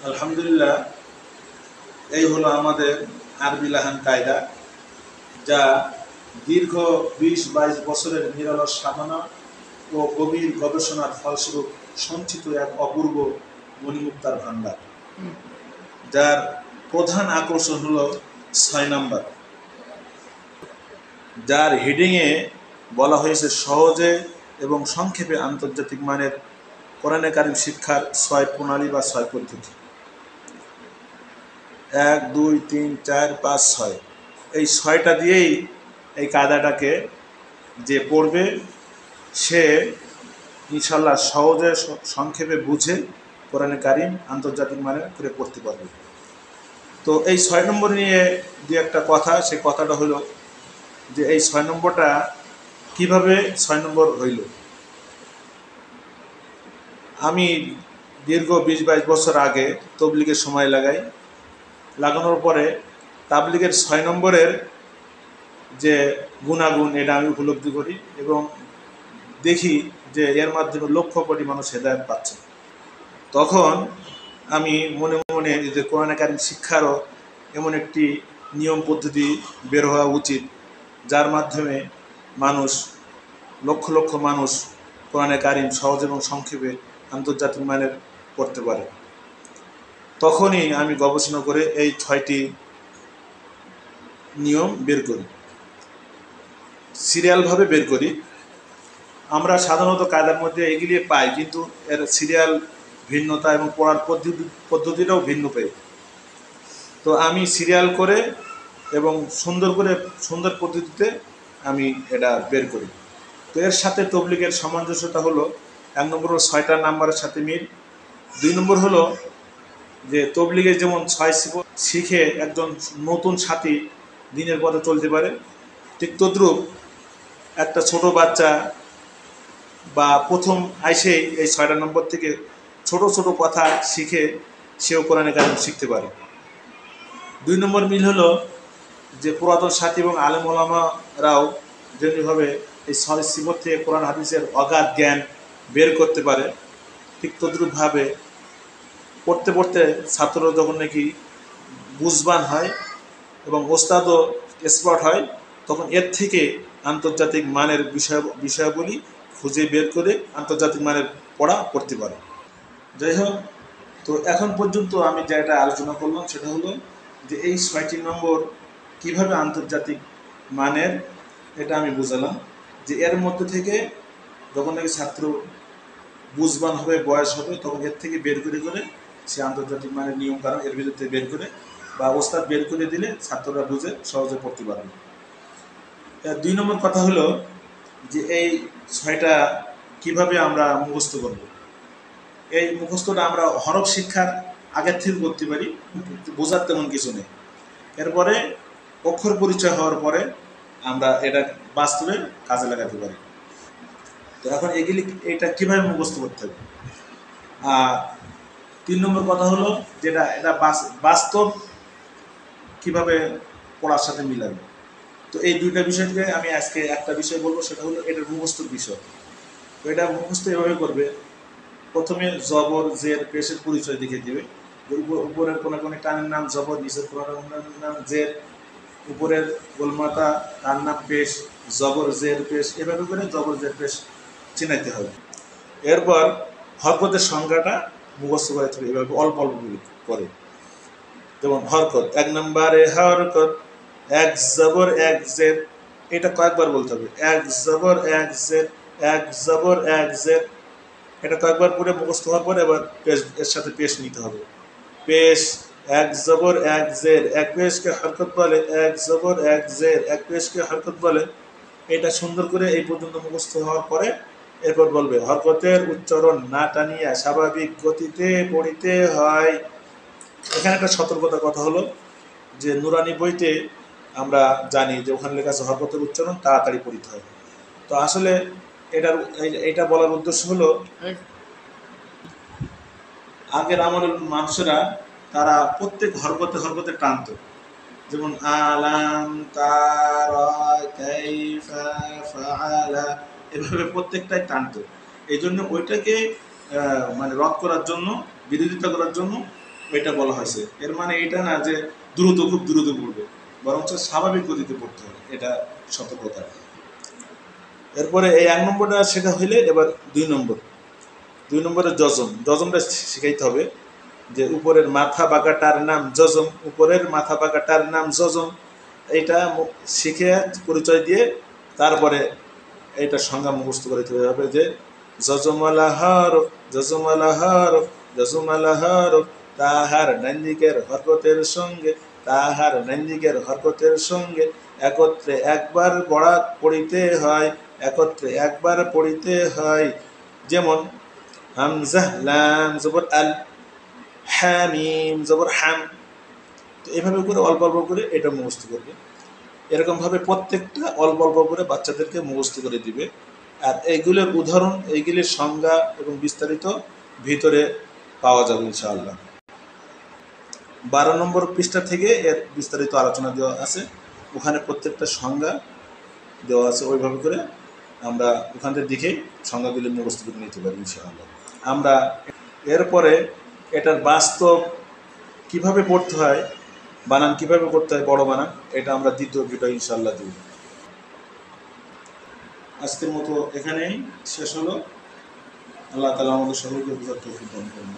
আলহামদুলিল্লাহ, এই হলো আমাদের আরবি লাহান কায়দা, যা দীর্ঘ ২০-২২ বছরের নিরলস সাধনা ও গভীর গবেষণার ফলস্বরূপ সঞ্চিত এক অপূর্ব মণিমুক্তার ভাণ্ডার, যার প্রধান আকর্ষণ হলো ৬ নম্বর, যার হেডিংয়ে বলা হয়েছে সহজে এবং সংক্ষেপে আন্তর্জাতিক মানের কোরআনে কারিম শিক্ষার ৬ প্রণালী বা ৬ পদ্ধতি। ১, ২, ৩, ৪, ৫, ৬ এই ৬টা দিয়েই এই কায়দাটাকে যে পড়বে সে ইনশাল্লাহ সহজে সংক্ষেপে বুঝে কোরআনে কারিম আন্তর্জাতিক মানের করে পড়তে পারবে। তো এই ৬ নম্বর নিয়ে যে একটা কথা, সে কথাটা হলো যে এই ৬ নম্বরটা কিভাবে ৬ নম্বর হইল। আমি দীর্ঘ ২০-২২ বছর আগে তবলিগের সময় লাগানোর পরে তাবলিগের ৬ নম্বরের যে গুণাগুণ এটা আমি উপলব্ধি করি এবং দেখি যে এর মাধ্যমে লক্ষ কোটি মানুষ হেদায়েত পাচ্ছে। তখন আমি মনে মনে যে কোরআনে কারিম শিক্ষারও এমন একটি নিয়ম পদ্ধতি বের হওয়া উচিত, যার মাধ্যমে মানুষ লক্ষ লক্ষ মানুষ কোরআনে কারিম সহজ এবং সংক্ষেপে আন্তর্জাতিক মানের করতে পারে। তখনই আমি গবেষণা করে এই ৬টি নিয়ম বের করি, সিরিয়ালভাবে বের করি। আমরা সাধারণত কায়দার মধ্যে এগুলি পাই, কিন্তু এর সিরিয়াল ভিন্নতা এবং পড়ার পদ্ধতিটাও ভিন্ন পাই। তো আমি সিরিয়াল করে এবং সুন্দর পদ্ধতিতে আমি এটা বের করি। তো এর সাথে তবলিগের সামঞ্জস্যতা হলো ১ নম্বর হলো ৬টা নাম্বারের সাথে মিল। ২ নম্বর হলো যে তবলিগে যেমন ৬ সিফত শিখে একজন নতুন সাথী দিনের পথে চলতে পারে, ঠিক তদ্রূপ একটা ছোট বাচ্চা বা প্রথম আইসেই এই ৬টা নম্বর থেকে ছোট ছোট কথা শিখে সেও কোরআনে কারিম শিখতে পারে। ২ নম্বর মিল হলো যে পুরাতন সাথী এবং আলেম ওলামারাও যেমনিভাবে এই ৬ সিফত থেকে কোরআন হাদিসের অগাধ জ্ঞান বের করতে পারে, ঠিক তদ্রূপভাবে পড়তে পড়তে ছাত্ররা যখন নাকি বুঝবান হয় এবং ওস্তাদও এক্সপার্ট হয়, তখন এর থেকে আন্তর্জাতিক মানের বিষয়াবলী খুঁজে বের করে আন্তর্জাতিক মানের পড়তে পারে। যাই হোক, তো এখন পর্যন্ত আমি যেটা আলোচনা করলাম সেটা হলো যে এই ৬টি নম্বর কিভাবে আন্তর্জাতিক মানের, এটা আমি বুঝালাম যে এর মধ্যে থেকে যখন নাকি ছাত্র বুঝবান হবে, বয়স হবে, তখন এর থেকে বের করে সে আন্তর্জাতিক মানের নিয়ম কারণ এর ভিতর থেকে বের করে বা ওস্তাদ বের করে দিলে ছাত্ররা বুঝে সহজে পড়তে পারবে। ২ নম্বর কথা হলো যে এই ৬টা কিভাবে আমরা মুখস্থ করব। এই মুখস্থটা আমরা হরফ শিক্ষার আগের থেকে করতে পারি, বোঝার তেমন কিছু নেই। এরপরে অক্ষর পরিচয় হওয়ার পরে আমরা এটা বাস্তবে কাজে লাগাতে পারি। তো এখন এটা কীভাবে মুখস্থ করতে হবে। আর ৩ নম্বর কথা হলো যেটা এটা বাস্তব কিভাবে পড়ার সাথে মিলাবে। তো এই ২টা বিষয় থেকে আমি আজকে একটা বিষয় বলবো, সেটা হলো এটার মুখস্থর বিষয়। তো এটা মুখস্থ এভাবে করবে, প্রথমে জবর জের পেশের পরিচয় দেখে দেবে। উপরের কোনো টানের নাম জবর, নিচের কোনো নাম জের, উপরের গোলমাতা তার নাম পেশ, জবর জের পেশ, এভাবে করে জবর জের পেশ চিনাইতে হবে। এরপর হরকতের সংখ্যাটা মুখস্থ করে থাকবে, এভাবে অল্প অল্প করে। যেমন হরকত ১ নম্বরে হরকত ১ জবর ১ জের, এটা কয়েকবার বলতে হবে। ১ জবর ১ জের, ১ জবর ১ জের, এটা কয়েকবার পরে মুখস্থ হওয়ার পরে এবার এর সাথে পেশ নিতে হবে। পেশ ১ জবর ১ জের, ১ পেশকে হরকত বলে, ১ জবর ১ জের, ১ পেশকে হরকত বলে। এটা সুন্দর করে এই পর্যন্ত মুখস্থ হওয়ার পরে এরপর বলবে হরকতের উচ্চারণ না টানিয়া স্বাভাবিক গতিতে পড়িতে হয়। এখানে একটা সতর্কতার কথা হলো যে নুরানি বইতে আমরা জানি যে ওখানে লেখা আছে হরকতের উচ্চারণ তাড়াতাড়ি পড়িতে হয়। তো আসলে এটা বলার উদ্দেশ্য হলো আগের আমলের মানুষেরা তারা প্রত্যেক হরকতে টানত, যেমন আলাম তারা কাইফা ফাআলা, এভাবে প্রত্যেকটাই টানত। এই জন্য ওইটাকে মানে রদ করার জন্য, বিরোধিতা করার জন্য এটা বলা হয়েছে। এর মানে এটা না যে দ্রুত, খুব দ্রুত পড়বে, বরঞ্চ স্বাভাবিক গতিতে পড়তে হবে, এটা সতর্কতা। এরপরে এই 1 নম্বরটা শেখা হইলে এবার 2 নম্বরে যজমটা শিখাইতে হবে, যে উপরের মাথা বাঁকাটার নাম যজম, উপরের মাথা বাঁকাটার নাম যজম। এইটা শিখে পরিচয় দিয়ে তারপরে এইটা সংজ্ঞা মুখস্থ করে দিতে হবে, যে যজমালা হরফ, যজমালা হরফ, যজমালা হরফ, তাহার ডাইন হরকতের সঙ্গে, তাহার ডাইন হরকতের সঙ্গে একত্রে একবার পড়িতে হয়, একত্রে একবার পড়িতে হয়। যেমন হামজা লাম জবর আল, হামিম জবর হাম। তো এভাবে করে অল্প অল্প করে এটা মুখস্থ করবে। এরকমভাবে প্রত্যেকটা অল্প অল্প করে বাচ্চাদেরকে মুখস্থ করে দিবে। আর এইগুলোর উদাহরণ, এইগুলির সংজ্ঞা এবং বিস্তারিত ভিতরে পাওয়া যাবে ইনশাআল্লাহ। 12 নম্বর পৃষ্ঠা থেকে এর বিস্তারিত আলোচনা দেওয়া আছে, ওখানে প্রত্যেকটা সংজ্ঞা দেওয়া আছে। ওইভাবে করে আমরা ওখান থেকে দেখে সংজ্ঞাগুলি মুখস্থ করে নিতে পারি ইনশাআল্লাহ। আমরা এরপরে এটার বাস্তব কিভাবে পড়তে হয়, বানান কিভাবে করতে হয়, বড় বানান, এটা আমরা দ্বিতীয় ভিডিও ইনশাআল্লাহ দিব। আজকের মতো এখানেই শেষ হলো। আল্লাহ তাআলা আমাদের সকলকে বুঝার তৌফিক দান করুন।